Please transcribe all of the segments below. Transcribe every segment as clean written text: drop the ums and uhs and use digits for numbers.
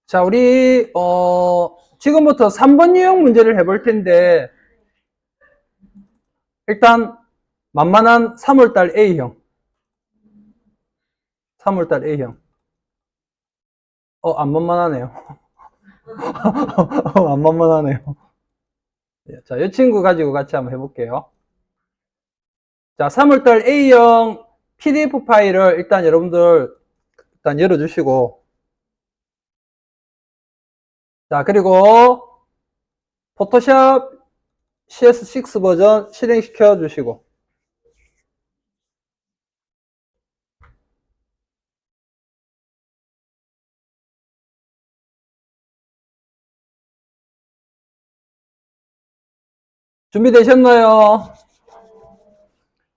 자, 우리 지금부터 3번 유형 문제를 해볼 텐데, 일단 만만한 3월달 A형. 3월달 A형. 안 만만하네요. 안 만만하네요. 자, 이 친구 가지고 같이 한번 해볼게요. 자, 3월달 A형 PDF 파일을 일단 여러분들 일단 열어주시고, 자, 그리고 포토샵 CS6 버전 실행시켜 주시고, 준비되셨나요?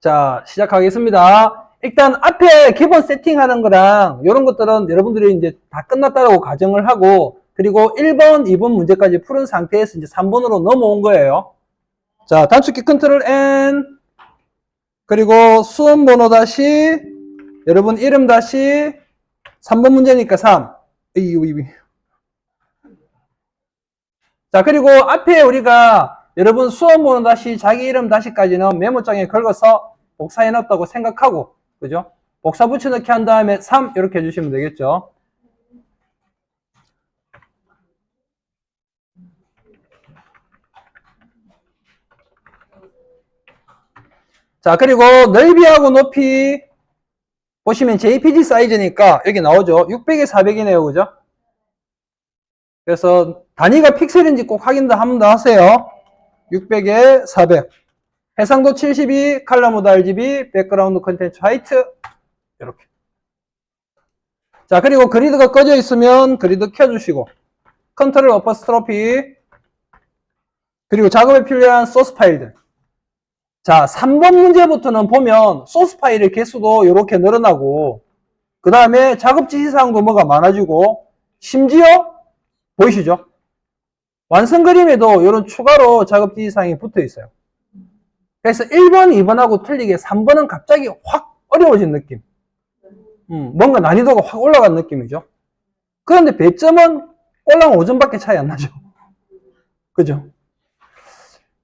자, 시작하겠습니다. 일단 앞에 기본 세팅하는 거랑 이런 것들은 여러분들이 이제 다 끝났다고 가정을 하고, 그리고 1번, 2번 문제까지 푸른 상태에서 이제 3번으로 넘어온 거예요. 자, 단축키 컨트롤 N, 그리고 수험 번호 다시, 여러분 이름 다시, 3번 문제니까 3. 자, 그리고 앞에 우리가 여러분 수험 번호 다시, 자기 이름 다시까지는 메모장에 긁어서 복사해 놨다고 생각하고, 그죠? 복사 붙여넣기 한 다음에 3 이렇게 해주시면 되겠죠. 자, 그리고 넓이하고 높이 보시면 JPG 사이즈니까 여기 나오죠. 600에 400이네요. 그죠? 그래서 단위가 픽셀인지 꼭 확인 한 번 더 하세요. 600에 400. 해상도 72, 컬러 모드 RGB, 백그라운드 컨텐츠 화이트. 이렇게. 자, 그리고 그리드가 꺼져 있으면 그리드 켜주시고, 컨트롤 어퍼스트로피, 그리고 작업에 필요한 소스 파일들. 자, 3번 문제부터는 보면 소스 파일의 개수도 이렇게 늘어나고, 그 다음에 작업 지시사항도 뭐가 많아지고, 심지어 보이시죠? 완성 그림에도 이런 추가로 작업 지시사항이 붙어 있어요. 그래서 1번, 2번하고 틀리게 3번은 갑자기 확 어려워진 느낌. 뭔가 난이도가 확 올라간 느낌이죠. 그런데 배점은 꼴랑 5점밖에 차이 안 나죠. 그죠?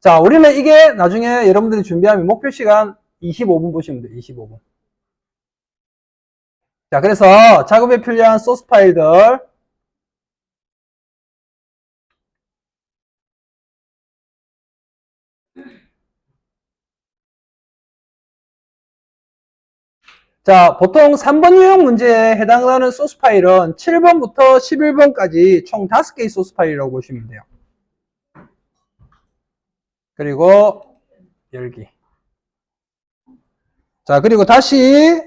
자, 우리는 이게 나중에 여러분들이 준비하면 목표 시간 25분 보시면 돼요. 25분. 자, 그래서 작업에 필요한 소스 파일들. 자, 보통 3번 유형 문제에 해당하는 소스 파일은 7번부터 11번까지 총 5개의 소스 파일이라고 보시면 돼요. 그리고 열기. 자, 그리고 다시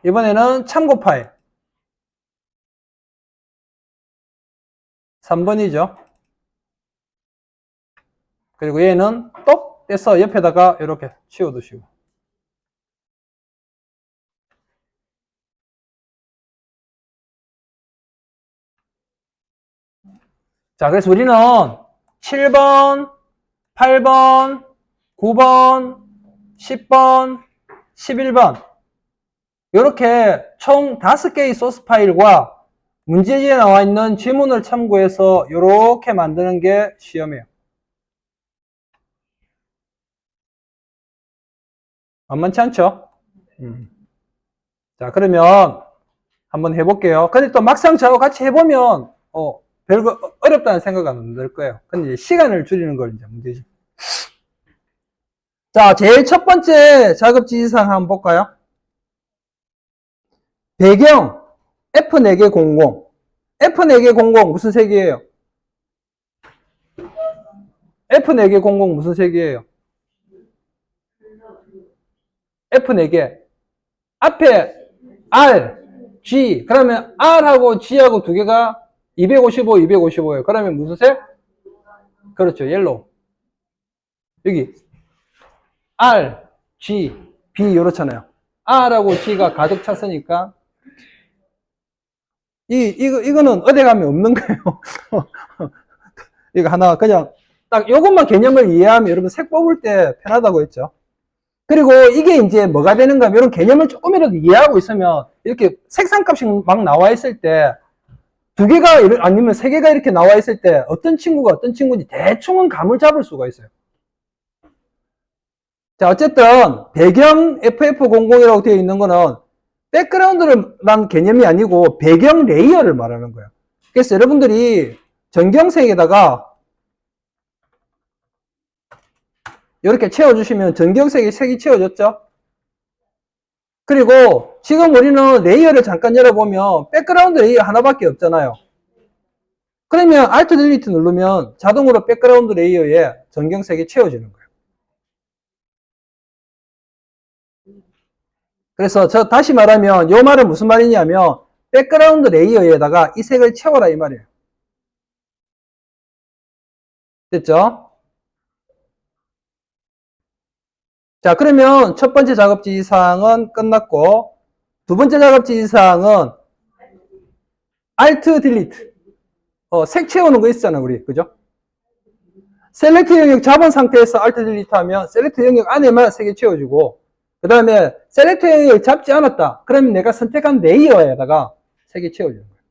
이번에는 참고 파일 3번이죠. 그리고 얘는 똑 떼서 옆에다가 이렇게 치워두시고. 자, 그래서 우리는 7번, 8번, 9번, 10번, 11번 이렇게 총 5개의 소스 파일과 문제지에 나와 있는 지문을 참고해서 이렇게 만드는 게 시험이에요. 만만치 않죠? 자, 그러면 한번 해볼게요. 근데 또 막상 저하고 같이 해보면 별거 어렵다는 생각은 안 들 거예요. 근데 이제 시간을 줄이는 걸 이제 문제지. 자, 제일 첫 번째 작업 지시사항 한번 볼까요? 배경 F4개 00. F4개 00 무슨 색이에요? F4개 00 무슨 색이에요? F4개. 앞에 R, G. 그러면 R하고 G하고 두 개가 255, 255예요. 그러면 무슨 색? 그렇죠. 옐로우. 여기 R, G, B 이렇잖아요. R하고 G가 가득 찼으니까 이거는 어디 가면 없는 거예요. 이거 하나 그냥 딱 요것만 개념을 이해하면 여러분 색 뽑을 때 편하다고 했죠. 그리고 이게 이제 뭐가 되는가 하면 이런 개념을 조금이라도 이해하고 있으면 이렇게 색상값이 막 나와 있을 때 두 개가 아니면 세 개가 이렇게 나와 있을 때 어떤 친구가 어떤 친구인지 대충은 감을 잡을 수가 있어요. 자, 어쨌든 배경 FF00이라고 되어 있는 거는 백그라운드란 개념이 아니고 배경 레이어를 말하는 거예요. 그래서 여러분들이 전경색에다가 이렇게 채워주시면 전경색이 색이 채워졌죠? 그리고 지금 우리는 레이어를 잠깐 열어보면 백그라운드 레이어 하나밖에 없잖아요. 그러면 Alt Delete 누르면 자동으로 백그라운드 레이어에 전경색이 채워지는 거예요. 그래서 저 다시 말하면 이 말은 무슨 말이냐면 백그라운드 레이어에다가 이 색을 채워라 이 말이에요. 됐죠? 자, 그러면 첫 번째 작업 지시사항은 끝났고 두 번째 작업 지시사항은 Alt Delete. 색 채우는 거 있잖아, 우리. 그죠? 셀렉트 영역 잡은 상태에서 Alt Delete 하면 셀렉트 영역 안에만 색이 채워지고 그 다음에 셀렉트 영역을 잡지 않았다. 그러면 내가 선택한 레이어에다가 색이 채워지는 거예요.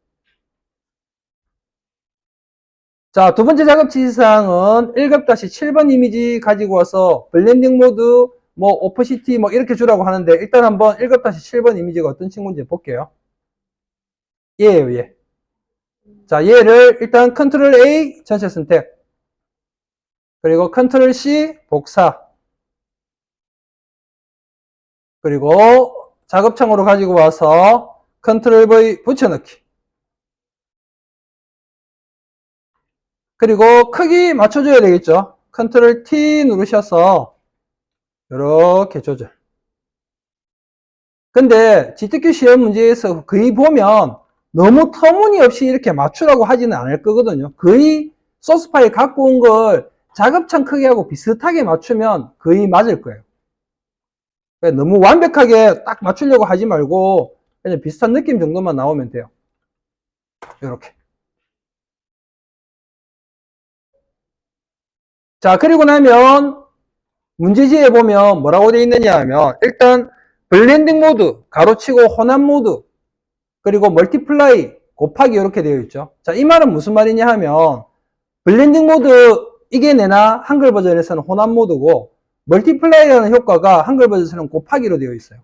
자, 두 번째 작업 지시사항은 1급-7번 이미지 가지고 와서 블렌딩 모드, 뭐 오퍼시티 뭐 이렇게 주라고 하는데 일단 한번 1급-7번 이미지가 어떤 친구인지 볼게요. 얘예요, 얘. 자, 얘를 일단 컨트롤 A 전체 선택. 그리고 컨트롤 C 복사. 그리고 작업창으로 가지고 와서 컨트롤 V 붙여넣기. 그리고 크기 맞춰줘야 되겠죠. 컨트롤 T 누르셔서 이렇게 조절. 근데 GTQ 시험 문제에서 거의 보면 너무 터무니없이 이렇게 맞추라고 하지는 않을 거거든요. 거의 소스 파일 갖고 온 걸 작업창 크기하고 비슷하게 맞추면 거의 맞을 거예요. 너무 완벽하게 딱 맞추려고 하지 말고 그냥 비슷한 느낌 정도만 나오면 돼요. 이렇게. 자, 그리고 나면 문제지에 보면 뭐라고 되어 있느냐 하면 일단 블렌딩 모드, 가로치고 혼합 모드, 그리고 멀티플라이, 곱하기 이렇게 되어 있죠. 자, 이 말은 무슨 말이냐 하면 블렌딩 모드 이게 내나 한글 버전에서는 혼합 모드고 멀티플라이라는 효과가 한글 버전에서는 곱하기로 되어 있어요.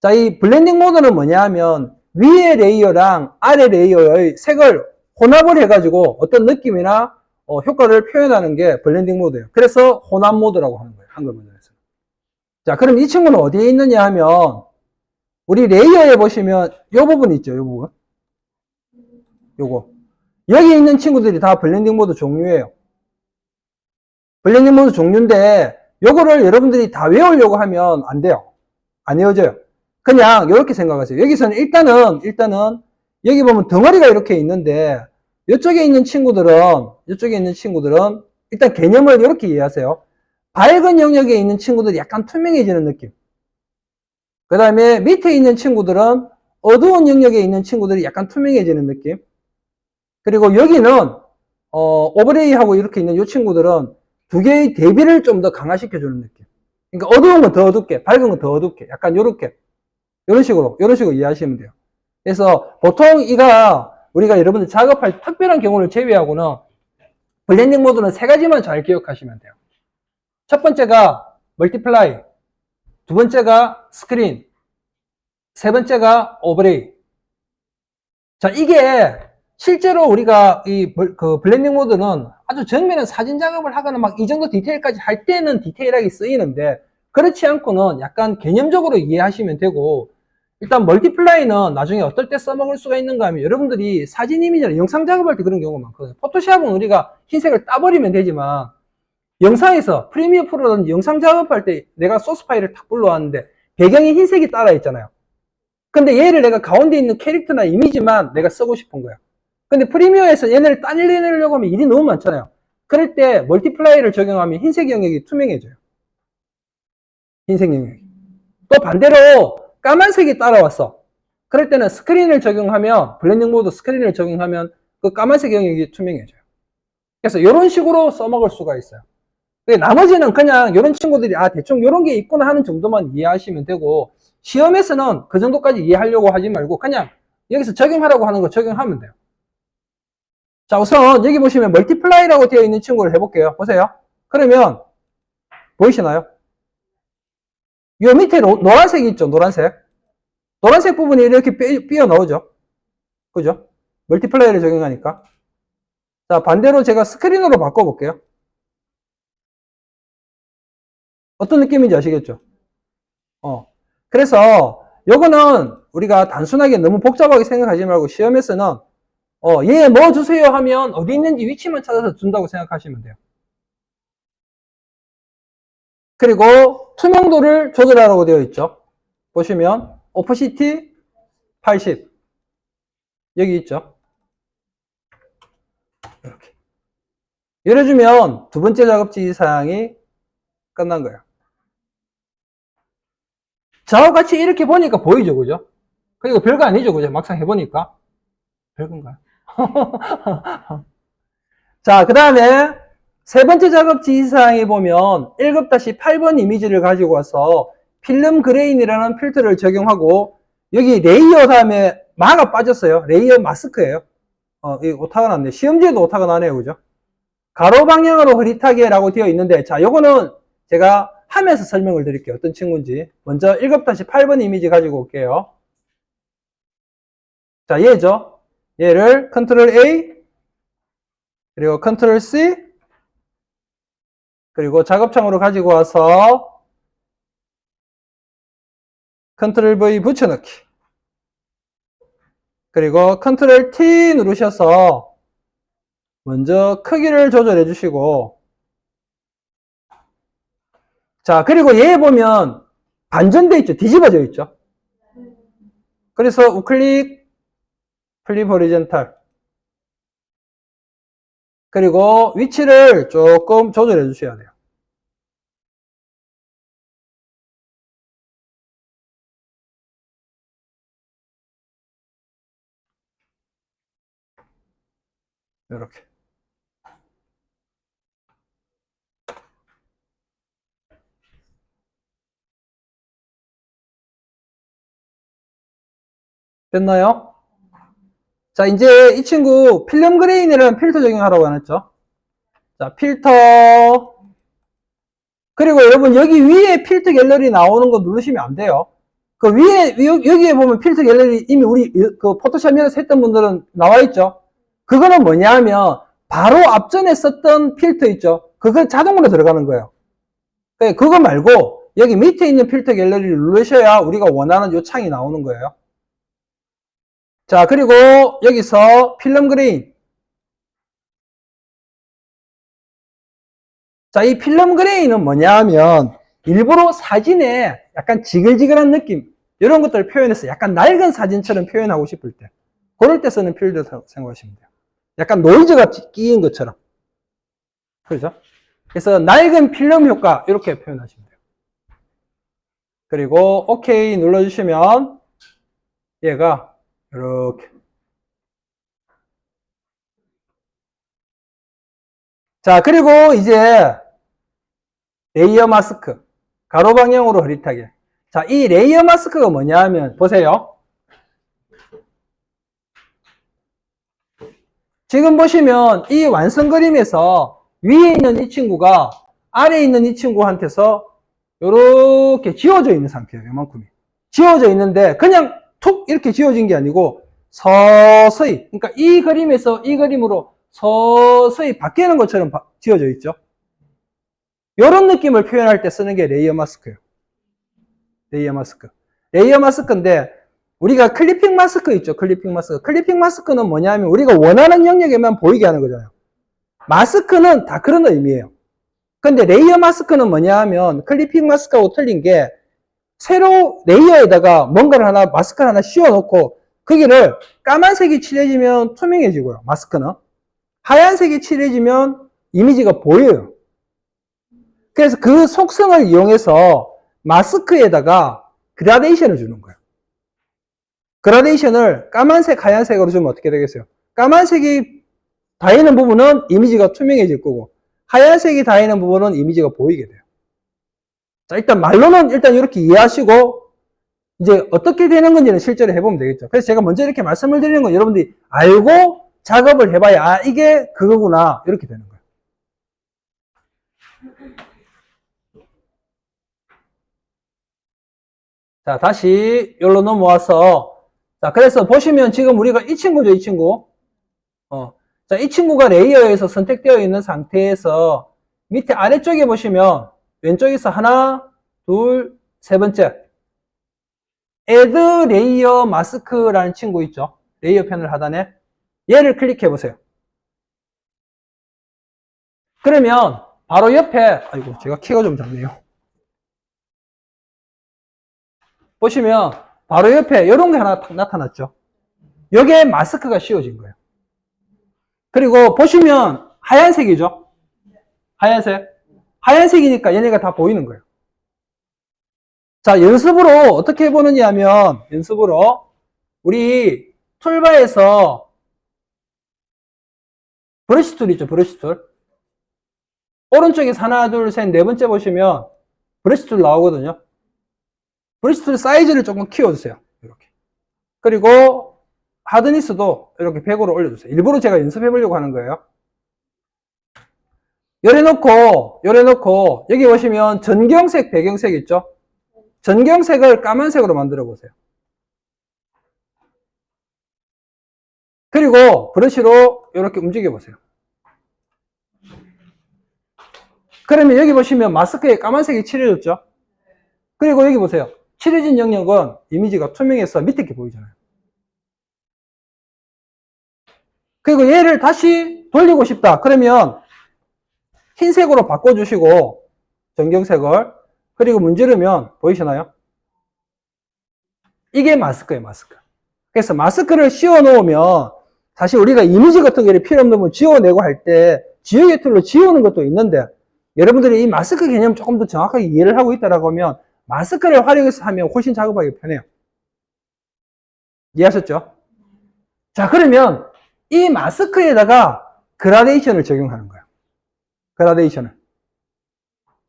자, 이 블렌딩 모드는 뭐냐 하면 위에 레이어랑 아래 레이어의 색을 혼합을 해가지고 어떤 느낌이나 효과를 표현하는 게 블렌딩 모드예요. 그래서 혼합 모드라고 하는 거예요. 한글 버전에서. 자, 그럼 이 친구는 어디에 있느냐 하면 우리 레이어에 보시면 이 부분 있죠. 이 부분. 요거. 여기 있는 친구들이 다 블렌딩 모드 종류예요. 블렌딩 모드 종류인데 요거를 여러분들이 다 외우려고 하면 안 돼요. 안 외워져요. 그냥 이렇게 생각하세요. 여기서는 일단은 여기 보면 덩어리가 이렇게 있는데 이쪽에 있는 친구들은 일단 개념을 이렇게 이해하세요. 밝은 영역에 있는 친구들이 약간 투명해지는 느낌. 그 다음에 밑에 있는 친구들은 어두운 영역에 있는 친구들이 약간 투명해지는 느낌. 그리고 여기는 오버레이하고 이렇게 있는 이 친구들은 두 개의 대비를 좀 더 강화시켜주는 느낌. 그러니까 어두운 건 더 어둡게, 밝은 건 더 어둡게, 약간 요렇게 이런 식으로 이해하시면 돼요. 그래서 보통 우리가 여러분들 작업할 특별한 경우를 제외하고는 블렌딩 모드는 세 가지만 잘 기억하시면 돼요. 첫 번째가 멀티플라이, 두 번째가 스크린, 세 번째가 오버레이. 자, 이게 실제로 우리가 그 블렌딩 모드는 아주 정면에 사진 작업을 하거나 막 이 정도 디테일까지 할 때는 디테일하게 쓰이는데 그렇지 않고는 약간 개념적으로 이해하시면 되고 일단 멀티플라이는 나중에 어떨 때 써먹을 수가 있는가 하면 여러분들이 사진 이미지나 영상 작업할 때 그런 경우가 많거든요. 포토샵은 우리가 흰색을 따버리면 되지만 영상에서 프리미어 프로라든지 영상 작업할 때 내가 소스 파일을 탁 불러왔는데 배경이 흰색이 따라 있잖아요. 근데 얘를 내가 가운데 있는 캐릭터나 이미지만 내가 쓰고 싶은 거야. 근데 프리미어에서 얘네를 따내려고 하면 일이 너무 많잖아요. 그럴 때 멀티플라이를 적용하면 흰색 영역이 투명해져요. 흰색 영역이. 또 반대로 까만색이 따라왔어. 그럴 때는 스크린을 적용하면 블렌딩 모드 스크린을 적용하면 그 까만색 영역이 투명해져요. 그래서 이런 식으로 써먹을 수가 있어요. 나머지는 그냥 이런 친구들이 대충 이런 게 있구나 하는 정도만 이해하시면 되고 시험에서는 그 정도까지 이해하려고 하지 말고 그냥 여기서 적용하라고 하는 거 적용하면 돼요. 자, 우선 여기 보시면 멀티플라이라고 되어 있는 친구를 해볼게요. 보세요. 그러면 보이시나요? 요 밑에 노란색이 있죠, 노란색. 노란색 부분이 이렇게 삐어 나오죠. 그죠? 멀티플라이를 적용하니까. 자, 반대로 제가 스크린으로 바꿔볼게요. 어떤 느낌인지 아시겠죠? 그래서 요거는 우리가 단순하게 너무 복잡하게 생각하지 말고 시험에서는 얘 뭐 주세요 하면 어디 있는지 위치만 찾아서 준다고 생각하시면 돼요. 그리고 투명도를 조절하라고 되어 있죠. 보시면 오퍼시티 80 여기 있죠. 이렇게 열어주면 두 번째 작업지 사양이 끝난 거예요. 저와 같이 이렇게 보니까 보이죠, 그죠? 그리고 별거 아니죠, 그죠? 막상 해보니까 별건가요? 자, 그 다음에 세 번째 작업 지시사항에 보면 1급-8번 이미지를 가지고 와서 필름 그레인이라는 필터를 적용하고 여기 레이어 다음에 마가 빠졌어요. 레이어 마스크예요. 이 오타가 났네. 시험지에도 오타가 나네요. 그죠? 가로 방향으로 흐릿하게라고 되어 있는데 자, 요거는 제가 하면서 설명을 드릴게요. 어떤 친구인지. 먼저 1급-8번 이미지 가지고 올게요. 자, 얘죠. 얘를 컨트롤 A 그리고 컨트롤 C 그리고 작업창으로 가지고 와서 컨트롤 V 붙여넣기 그리고 컨트롤 T 누르셔서 먼저 크기를 조절해 주시고 자 그리고 얘 보면 반전돼 있죠. 뒤집어져 있죠. 그래서 우클릭 플립 호리젠탈 그리고 위치를 조금 조절해 주셔야 돼요. 이렇게. 됐나요? 자, 이제 이 친구 필름 그레인이라는 필터 적용하라고 해놨죠. 자, 필터. 그리고 여러분 여기 위에 필터 갤러리 나오는 거 누르시면 안 돼요. 그 위에, 여기에 보면 필터 갤러리 이미 우리 그 포토샵에서 했던 분들은 나와 있죠. 그거는 뭐냐 하면 바로 앞전에 썼던 필터 있죠. 그거 자동으로 들어가는 거예요. 그거 말고 여기 밑에 있는 필터 갤러리를 누르셔야 우리가 원하는 요 창이 나오는 거예요. 자, 그리고 여기서 필름 그레인. 자, 이 필름 그레인은 뭐냐 하면 일부러 사진에 약간 지글지글한 느낌 이런 것들을 표현해서 약간 낡은 사진처럼 표현하고 싶을 때 그럴 때 쓰는 필터라고 생각하시면 돼요. 약간 노이즈가 끼인 것처럼. 그렇죠? 그래서 낡은 필름 효과 이렇게 표현하시면 돼요. 그리고 OK 눌러주시면 얘가 이렇게 자 그리고 이제 레이어 마스크 가로 방향으로 흐릿하게 자 이 레이어 마스크가 뭐냐 하면 보세요. 지금 보시면 이 완성 그림에서 위에 있는 이 친구가 아래에 있는 이 친구한테서 이렇게 지워져 있는 상태예요. 이만큼이 지워져 있는데 그냥 툭 이렇게 지워진 게 아니고 서서히 그러니까 이 그림에서 이 그림으로 서서히 바뀌는 것처럼 지워져 있죠. 이런 느낌을 표현할 때 쓰는 게 레이어 마스크예요. 레이어 마스크. 레이어 마스크인데 우리가 클리핑 마스크 있죠. 클리핑 마스크. 클리핑 마스크는 뭐냐면 우리가 원하는 영역에만 보이게 하는 거잖아요. 마스크는 다 그런 의미예요. 근데 레이어 마스크는 뭐냐 하면 클리핑 마스크하고 틀린 게 새로 레이어에다가 뭔가를 하나 마스크를 하나 씌워놓고 거기를 까만색이 칠해지면 투명해지고요. 마스크는 하얀색이 칠해지면 이미지가 보여요. 그래서 그 속성을 이용해서 마스크에다가 그라데이션을 주는 거예요. 그라데이션을 까만색, 하얀색으로 주면 어떻게 되겠어요? 까만색이 닿이는 부분은 이미지가 투명해질 거고 하얀색이 닿이는 부분은 이미지가 보이게 돼요. 자, 일단 말로는 일단 이렇게 이해하시고 이제 어떻게 되는 건지는 실제로 해보면 되겠죠. 그래서 제가 먼저 이렇게 말씀을 드리는 건 여러분들이 알고 작업을 해봐야 아, 이게 그거구나 이렇게 되는 거예요. 자, 다시 여기로 넘어와서 자, 그래서 보시면 지금 우리가 이 친구죠, 이 친구. 자, 이 친구가 레이어에서 선택되어 있는 상태에서 밑에 아래쪽에 보시면 왼쪽에서 하나, 둘, 세 번째 Add Layer Mask라는 친구 있죠. 레이어 패널 하단에 얘를 클릭해 보세요. 그러면 바로 옆에 아이고 제가 키가 좀 작네요. 보시면 바로 옆에 이런 게 하나 나타났죠. 여기에 마스크가 씌워진 거예요. 그리고 보시면 하얀색이죠. 하얀색. 하얀색이니까 얘네가 다 보이는 거예요. 자, 연습으로 어떻게 해보느냐 하면 연습으로 우리 툴바에서 브러쉬 툴 있죠. 브러쉬 툴. 오른쪽에서 하나, 둘, 셋, 네 번째 보시면 브러쉬 툴 나오거든요. 브러쉬 툴 사이즈를 조금 키워주세요. 이렇게. 그리고 하드니스도 이렇게 100으로 올려주세요. 일부러 제가 연습해 보려고 하는 거예요. 열어놓고 여기 보시면 전경색, 배경색 있죠? 전경색을 까만색으로 만들어 보세요. 그리고 브러쉬로 이렇게 움직여 보세요. 그러면 여기 보시면 마스크에 까만색이 칠해졌죠? 그리고 여기 보세요. 칠해진 영역은 이미지가 투명해서 밑에 게 보이잖아요. 그리고 얘를 다시 돌리고 싶다. 그러면 흰색으로 바꿔주시고 전경색을 그리고 문지르면 보이시나요? 이게 마스크예요. 마스크. 그래서 마스크를 씌워 놓으면 사실 우리가 이미지 같은 게 필요 없는 거 지워내고 할 때 지우개 툴로 지우는 것도 있는데 여러분들이 이 마스크 개념 조금 더 정확하게 이해를 하고 있다라고 하면 마스크를 활용해서 하면 훨씬 작업하기 편해요. 이해하셨죠? 자, 그러면 이 마스크에다가 그라데이션을 적용하는 거예요. 그라데이션을.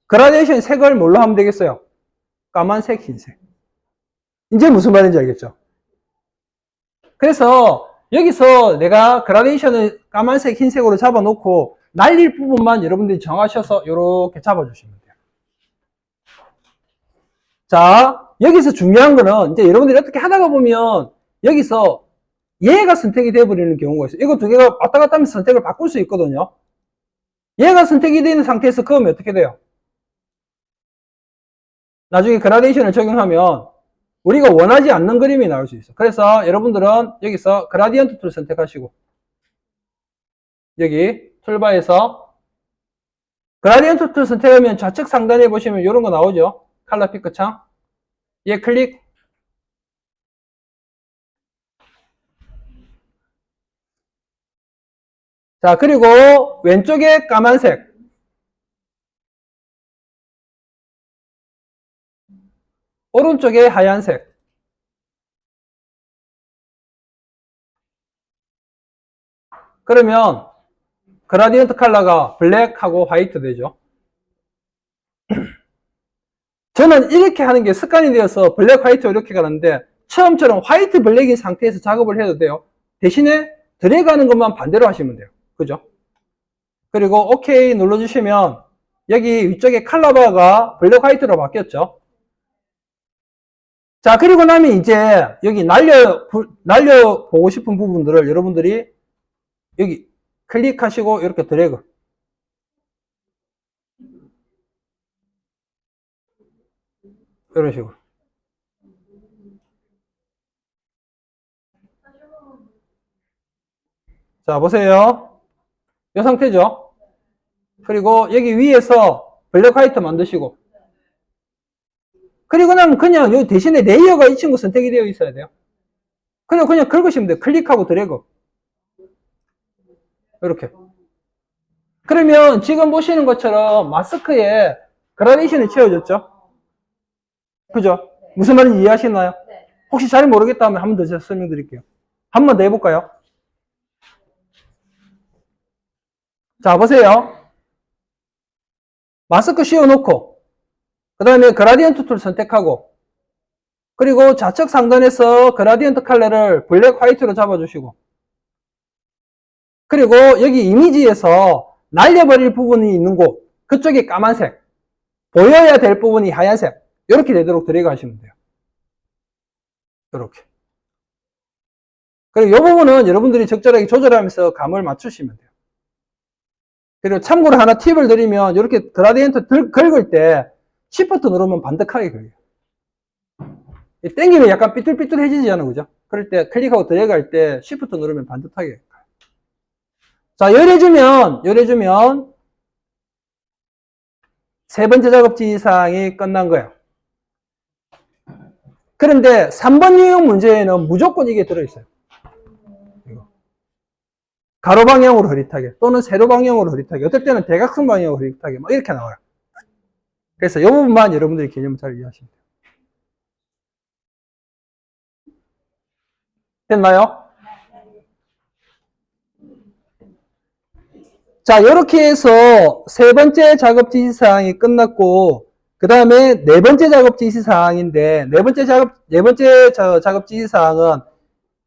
그라데이션 색을 뭘로 하면 되겠어요? 까만색, 흰색. 이제 무슨 말인지 알겠죠? 그래서 여기서 내가 그라데이션을 까만색, 흰색으로 잡아놓고 날릴 부분만 여러분들이 정하셔서 이렇게 잡아주시면 돼요. 자, 여기서 중요한 거는 이제 여러분들이 어떻게 하다가 보면 여기서 얘가 선택이 되어버리는 경우가 있어요. 이거 두 개가 왔다 갔다 하면서 선택을 바꿀 수 있거든요. 얘가 선택이 되는 상태에서 그으면 어떻게 돼요? 나중에 그라데이션을 적용하면 우리가 원하지 않는 그림이 나올 수 있어요. 그래서 여러분들은 여기서 그라디언트 툴 선택하시고 여기 툴바에서 그라디언트 툴 선택하면 좌측 상단에 보시면 이런 거 나오죠. 컬러 피크 창. 얘 클릭. 자, 그리고 왼쪽에 까만색. 오른쪽에 하얀색. 그러면 그라디언트 컬러가 블랙하고 화이트 되죠. 저는 이렇게 하는 게 습관이 되어서 블랙, 화이트 이렇게 가는데 처음처럼 화이트, 블랙인 상태에서 작업을 해도 돼요. 대신에 드래그 하는 것만 반대로 하시면 돼요. 그죠? 그리고 OK 눌러주시면 여기 위쪽에 컬러바가 블랙, 화이트로 바뀌었죠. 자, 그리고 나면 이제 여기 날려보고 싶은 부분들을 여러분들이 여기 클릭하시고 이렇게 드래그. 이런 식으로. 자, 보세요. 이 상태죠. 그리고 여기 위에서 블랙 화이트 만드시고 그리고 나면 그냥 여기 대신에 레이어가 이 친구 선택이 되어 있어야 돼요. 그냥 긁으시면 돼요. 클릭하고 드래그. 이렇게. 그러면 지금 보시는 것처럼 마스크에 그라데이션이 채워졌죠? 그죠? 무슨 말인지 이해하시나요? 혹시 잘 모르겠다 하면 한 번 더 제가 설명드릴게요. 한 번 더 해볼까요? 자, 보세요. 마스크 씌워놓고 그 다음에 그라디언트 툴 선택하고 그리고 좌측 상단에서 그라디언트 컬러를 블랙 화이트로 잡아주시고 그리고 여기 이미지에서 날려버릴 부분이 있는 곳, 그쪽이 까만색, 보여야 될 부분이 하얀색, 이렇게 되도록 드래그 하시면 돼요. 이렇게. 그리고 이 부분은 여러분들이 적절하게 조절하면서 감을 맞추시면 돼요. 그리고 참고로 하나 팁을 드리면 이렇게 그라디엔트 긁을 때 Shift 누르면 반듯하게 긁어요. 땡기면 약간 삐뚤삐뚤해지잖아요, 그죠? 그럴 때 클릭하고 드래그 할 때 Shift 누르면 반듯하게 가요. 자, 열해주면 세 번째 작업지 이상이 끝난 거예요. 그런데 3번 유형 문제에는 무조건 이게 들어있어요. 이거. 가로 방향으로 흐릿하게 또는 세로 방향으로 흐릿하게, 어떨 때는 대각선 방향으로 흐릿하게 막 이렇게 나와요. 그래서 이 부분만 여러분들이 개념을 잘 이해하시면 돼요. 됐나요? 자, 이렇게 해서 세 번째 작업 지시사항이 끝났고, 그 다음에 네 번째 작업 지시사항인데, 네 번째 작업 지시사항은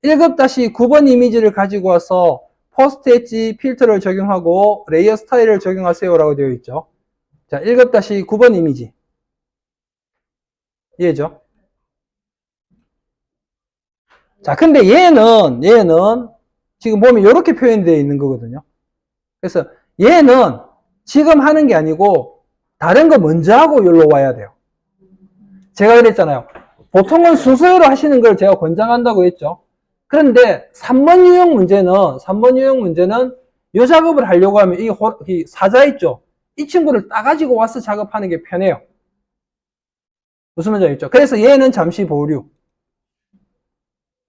1급-9번 이미지를 가지고 와서 퍼스트 엣지 필터를 적용하고 레이어 스타일을 적용하세요라고 되어 있죠. 자, 1급-9번 이미지. 이해죠? 자, 근데 얘는 지금 보면 이렇게 표현되어 있는 거거든요. 그래서 얘는 지금 하는 게 아니고 다른 거 먼저 하고 여기로 와야 돼요. 제가 그랬잖아요. 보통은 순서대로 하시는 걸 제가 권장한다고 했죠. 그런데 3번 유형 문제는 이 작업을 하려고 하면 이 사자 있죠. 이 친구를 따가지고 와서 작업하는 게 편해요. 무슨 말인지 알겠죠? 그래서 얘는 잠시 보류.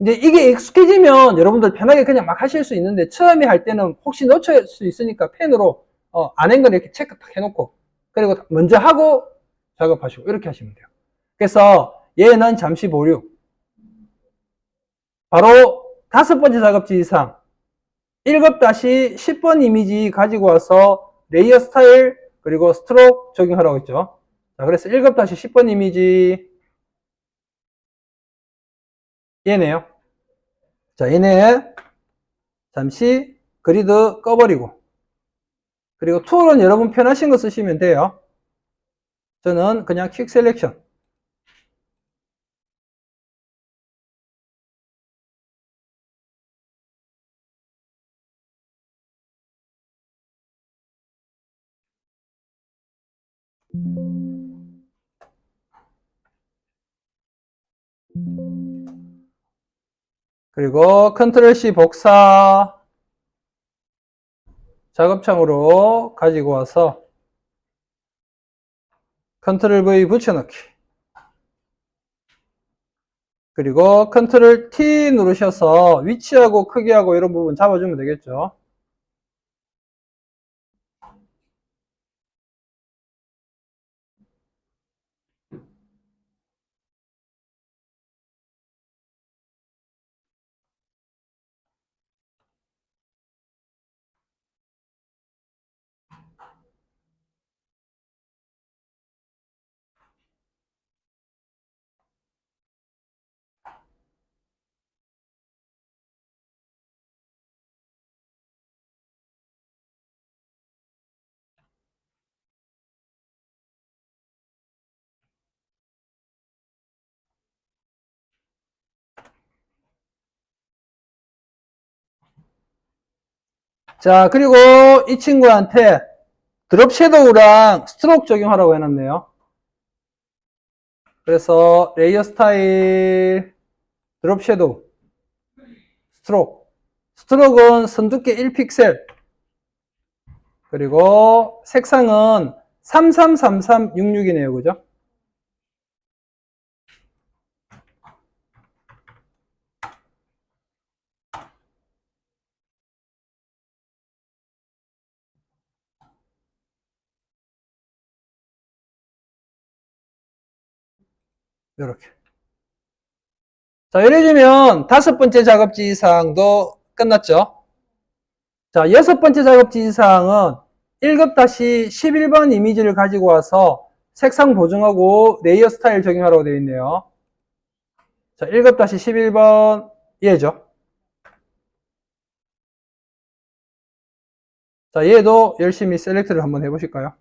이제 이게 익숙해지면 여러분들 편하게 그냥 막 하실 수 있는데 처음에 할 때는 혹시 놓칠 수 있으니까 펜으로 안 한 건 이렇게 체크 딱 해놓고 그리고 먼저 하고 작업하시고 이렇게 하시면 돼요. 그래서 얘는 잠시 보류. 바로 다섯 번째 작업지 이상 1급-10번 이미지 가지고 와서 레이어 스타일 그리고 스트로크 적용하라고 했죠. 자, 그래서 1급-10번 이미지 얘네요. 자, 얘네 잠시 그리드 꺼버리고 그리고 툴은 여러분 편하신 거 쓰시면 돼요. 저는 그냥 퀵 셀렉션. 그리고 컨트롤 C 복사 작업창으로 가지고 와서 컨트롤 V 붙여넣기. 그리고 컨트롤 T 누르셔서 위치하고 크기하고 이런 부분 잡아주면 되겠죠. 자, 그리고 이 친구한테 드롭 섀도우랑 스트로크 적용하라고 해놨네요. 그래서 레이어 스타일, 드롭 섀도우, 스트로크. 스트로크는 선두께 1픽셀. 그리고 색상은 333366이네요. 그죠? 이렇게. 자, 예를 들면 다섯 번째 작업지 사항도 끝났죠. 자, 여섯 번째 작업지 사항은 1급-11번 이미지를 가지고 와서 색상 보정하고 레이어 스타일 적용하라고 되어 있네요. 자, 1급-11번 얘죠. 자, 얘도 열심히 셀렉트를 한번 해보실까요?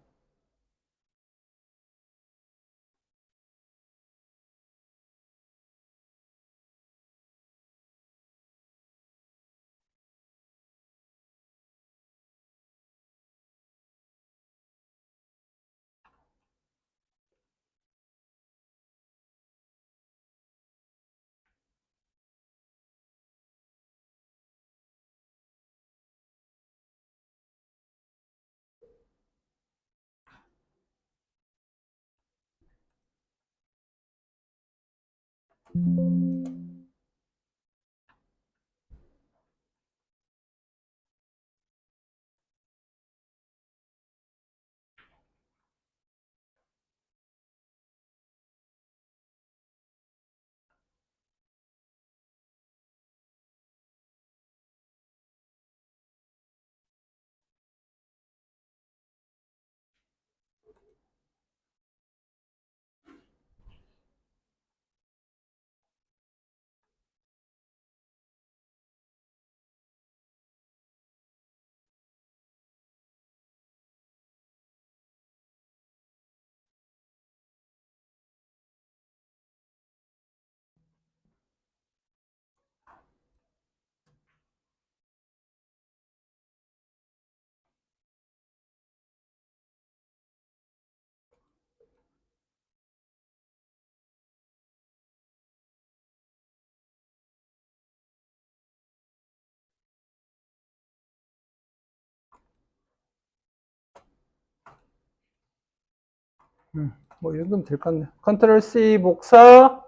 뭐 이 정도면 될 것 같네요. 컨트롤 C 복사,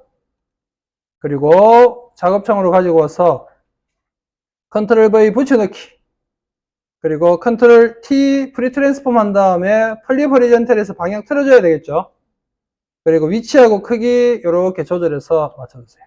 그리고 작업창으로 가지고 와서 컨트롤 V 붙여넣기, 그리고 컨트롤 T 프리 트랜스폼 한 다음에 폴리 호리젠탈에서 방향 틀어줘야 되겠죠. 그리고 위치하고 크기 이렇게 조절해서 맞춰주세요.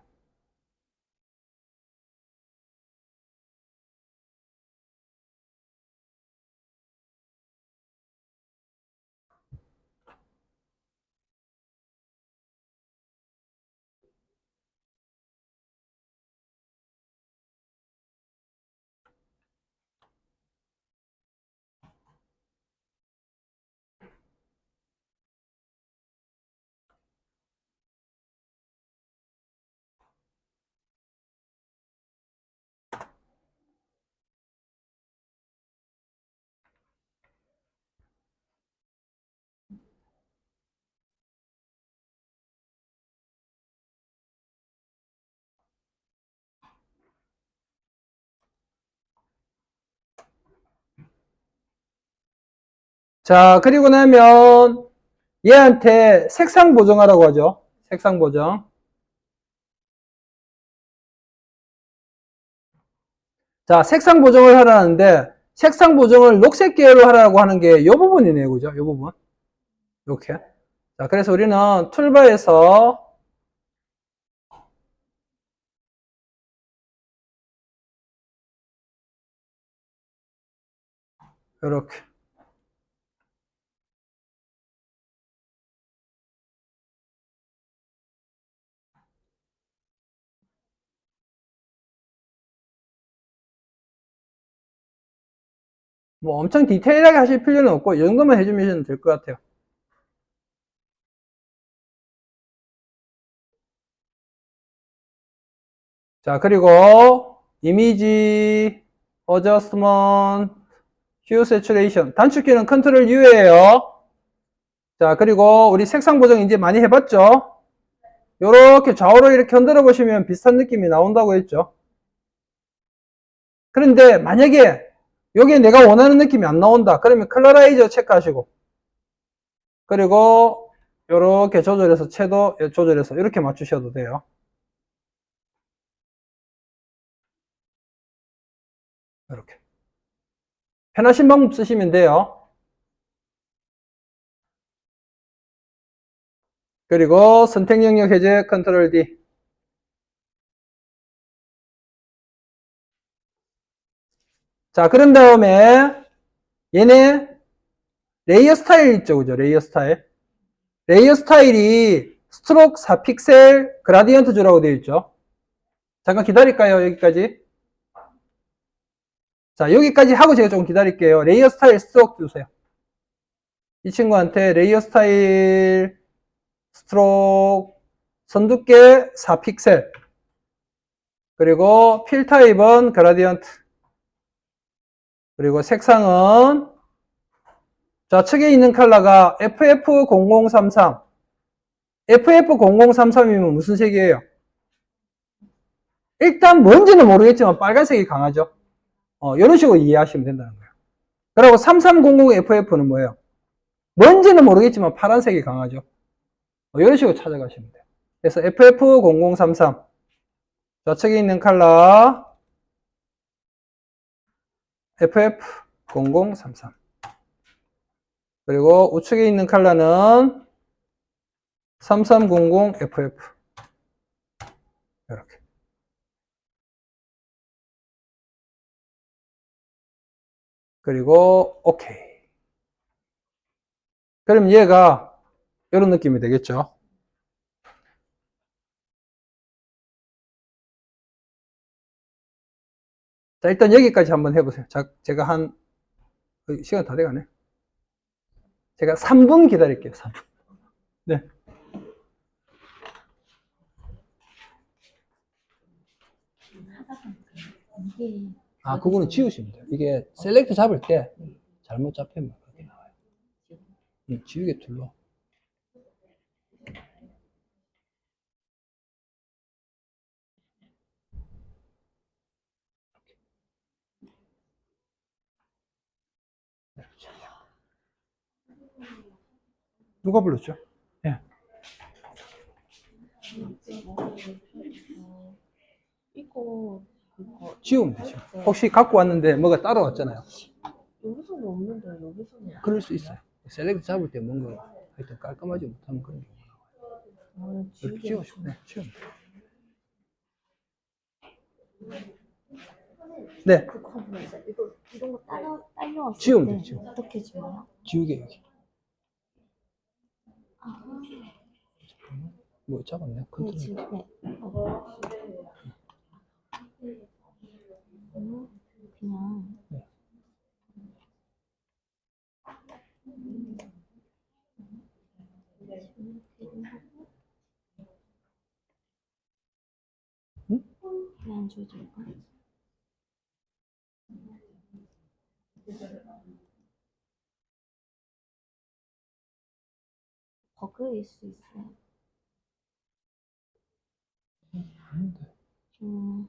자, 그리고 나면 얘한테 색상 보정하라고 하죠. 색상 보정. 자, 색상 보정을 하라는데 색상 보정을 녹색 계열로 하라고 하는 게 이 부분이네요. 그죠? 이 부분. 이렇게. 자, 그래서 우리는 툴바에서 이렇게. 뭐 엄청 디테일하게 하실 필요는 없고 이 정도만 해주면 될 것 같아요. 자, 그리고 이미지 어저스먼트 휴 세츄레이션 단축키는 컨트롤 U예요. 자, 그리고 우리 색상 보정 이제 많이 해봤죠? 이렇게 좌우로 이렇게 흔들어 보시면 비슷한 느낌이 나온다고 했죠. 그런데 만약에 여기에 내가 원하는 느낌이 안 나온다. 그러면 컬러라이저 체크하시고, 그리고 이렇게 조절해서 채도 조절해서 이렇게 맞추셔도 돼요. 이렇게 편하신 방법 쓰시면 돼요. 그리고 선택 영역 해제 컨트롤 D. 자, 그런 다음에 얘네 레이어 스타일 있죠, 그죠? 레이어 스타일. 레이어 스타일이 스트로크 4픽셀 그라디언트 주라고 되어 있죠. 잠깐 기다릴까요? 여기까지. 자, 여기까지 하고 제가 좀 기다릴게요. 레이어 스타일 스트로크 주세요. 이 친구한테 레이어 스타일 스트로크 선두께 4픽셀 그리고 필 타입은 그라디언트 그리고 색상은 좌측에 있는 컬러가 FF0033 FF0033이면 무슨 색이에요? 일단 뭔지는 모르겠지만 빨간색이 강하죠. 이런 식으로 이해하시면 된다는 거예요. 그리고 3300FF는 뭐예요? 뭔지는 모르겠지만 파란색이 강하죠. 이런 식으로 찾아가시면 돼요. 그래서 FF0033 좌측에 있는 컬러 FF0033 그리고 우측에 있는 컬러는 3300FF 이렇게. 그리고 오케이. 그럼 얘가 이런 느낌이 되겠죠. 자, 일단 여기까지 한번 해보세요. 자, 제가 시간 다 돼가네. 제가 3분 기다릴게요. 3분. 네. 그거는 지우시면 돼요. 이게 셀렉트 잡을 때 잘못 잡히면 그렇게 나와요. 지우개 툴로. 누가 불렀죠? 예. 이거 지우면 되죠. 혹시 갖고 왔는데 뭐가 따라왔잖아요. 여기서는 없는데 여기서는 그럴 수 있어요. 셀렉트 잡을 때 뭔가 하여튼 깔끔하지 못하면 그런 경우가 나와요. 이렇게 지우시면 네, 지우면 돼요. 네. 그거 한번 해주세요. 이런 거 딸려왔을 지우면 때 되죠. 어떻게 지워요? 지우개 여기. 아, 뭐 잡았네. 네, 컨트롤. 지금 네. 그냥 네. 응? 왜안 지워질까? 버그일 수 있어요. 아닌데. 좀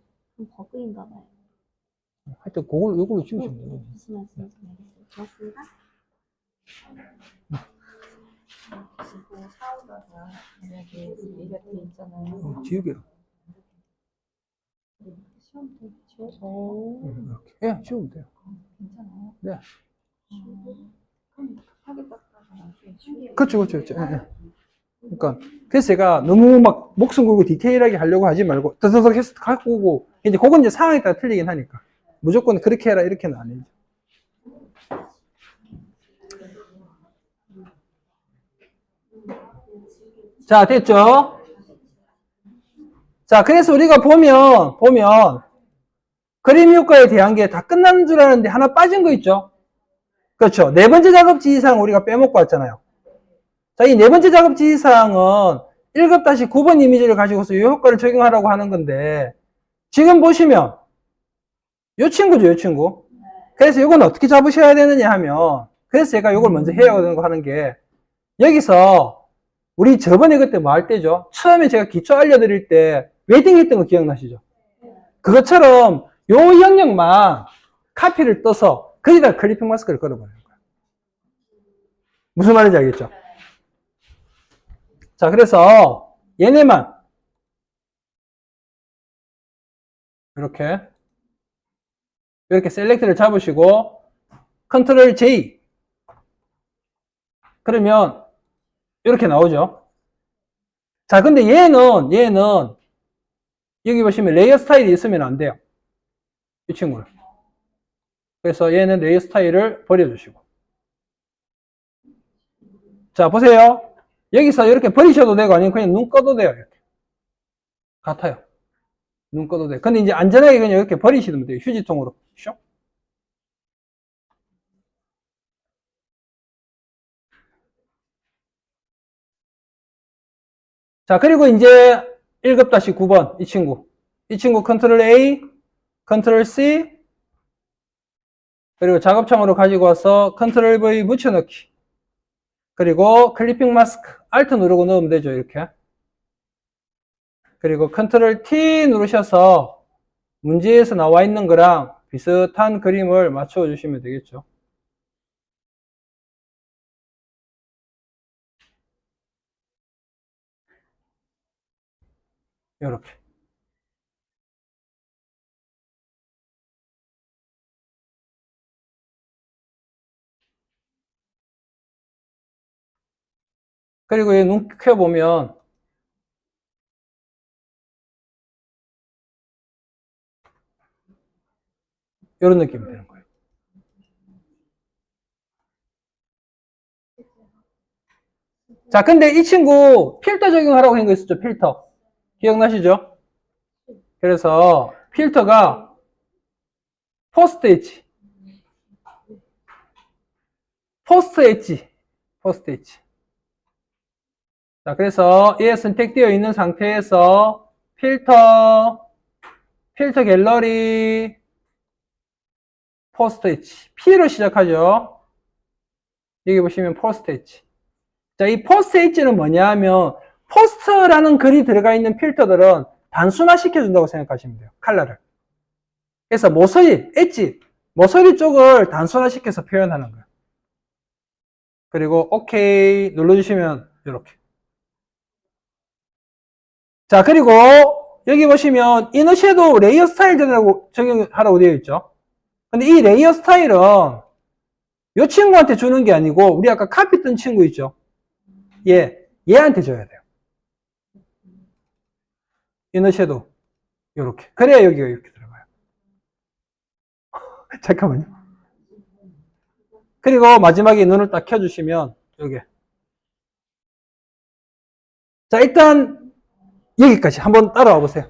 버그인가 봐요. 하여튼 요걸로 지우시면 돼요. 무슨 말씀인지 알겠어요. 고맙습니다. 그리고 사오다가 만약에 이렇게 있잖아요. 지우개로. 시험 때 지워서 이렇게. 예, 지우면 돼요. 괜찮아요? 네. 그럼 급하게 닦다가 나중에 지우개. 그렇죠. 예. 그러니까 그래서 제가 너무 막 목숨 걸고 디테일하게 하려고 하지 말고 드드득 해서 갖고 오고 이제 그건 이제 상황에 따라 틀리긴 하니까 무조건 그렇게 해라 이렇게는 안 해요. 자, 됐죠? 자, 그래서 우리가 보면 그림 효과에 대한 게 다 끝난 줄 알았는데 하나 빠진 거 있죠? 그렇죠. 네 번째 작업지 이상 우리가 빼먹고 왔잖아요. 자, 이 네 번째 작업지 이상은 1급-9번 이미지를 가지고서 이 효과를 적용하라고 하는 건데 지금 보시면 이 친구죠, 이 친구. 그래서 이건 어떻게 잡으셔야 되느냐 하면 그래서 제가 이걸 먼저 해야 하는 게 여기서 우리 저번에 그때 뭐 할 때죠? 처음에 제가 기초 알려드릴 때 웨딩 했던 거 기억나시죠? 그것처럼 요 영역만 카피를 떠서 거기다 클리핑 마스크를 걸어버리는 거예요. 무슨 말인지 알겠죠? 자, 그래서 얘네만 이렇게 셀렉트를 잡으시고 컨트롤 J 그러면 이렇게 나오죠. 자, 근데 얘는 여기 보시면 레이어 스타일이 있으면 안 돼요. 이 친구는. 그래서 얘는 레이어 스타일을 버려주시고. 자, 보세요. 여기서 이렇게 버리셔도 되고 아니면 그냥 눈 꺼도 돼요. 이렇게. 같아요. 눈 꺼도 돼요. 근데 이제 안전하게 그냥 이렇게 버리시면 돼요. 휴지통으로. 슉. 자, 그리고 이제 1급-9번 이 친구. 이 친구 컨트롤 A, 컨트롤 C, 그리고 작업창으로 가지고 와서 컨트롤 V 붙여넣기. 그리고 클리핑 마스크 Alt 누르고 넣으면 되죠. 이렇게. 그리고 컨트롤 T 누르셔서 문제에서 나와 있는 거랑 비슷한 그림을 맞춰 주시면 되겠죠. 이렇게. 그리고 얘 눈 켜보면 이런 느낌이 되는 거예요. 자, 근데 이 친구 필터 적용하라고 한 거 있었죠? 필터. 기억나시죠? 그래서 필터가 포스트 엣지, 포스트 엣지, 포스트 엣지. 자, 그래서 얘 선택되어 있는 상태에서 필터 갤러리, 포스트 엣지. P로 시작하죠. 여기 보시면 포스트 엣지. 자, 이 포스트 엣지는 뭐냐 하면 포스트라는 글이 들어가 있는 필터들은 단순화 시켜준다고 생각하시면 돼요. 컬러를. 그래서 모서리, 엣지, 모서리 쪽을 단순화 시켜서 표현하는 거예요. 그리고 OK 눌러주시면 이렇게. 자, 그리고 여기 보시면 이너 섀도우 레이어 스타일 적용하라고 되어 있죠. 근데 이 레이어 스타일은 이 친구한테 주는 게 아니고 우리 아까 카피 뜬 친구 있죠. 얘한테 줘야 돼요. 이너 섀도우 이렇게. 그래야 여기가 이렇게 들어가요. 잠깐만요. 그리고 마지막에 눈을 딱 켜주시면 여기. 자, 일단 여기까지 한번 따라와 보세요.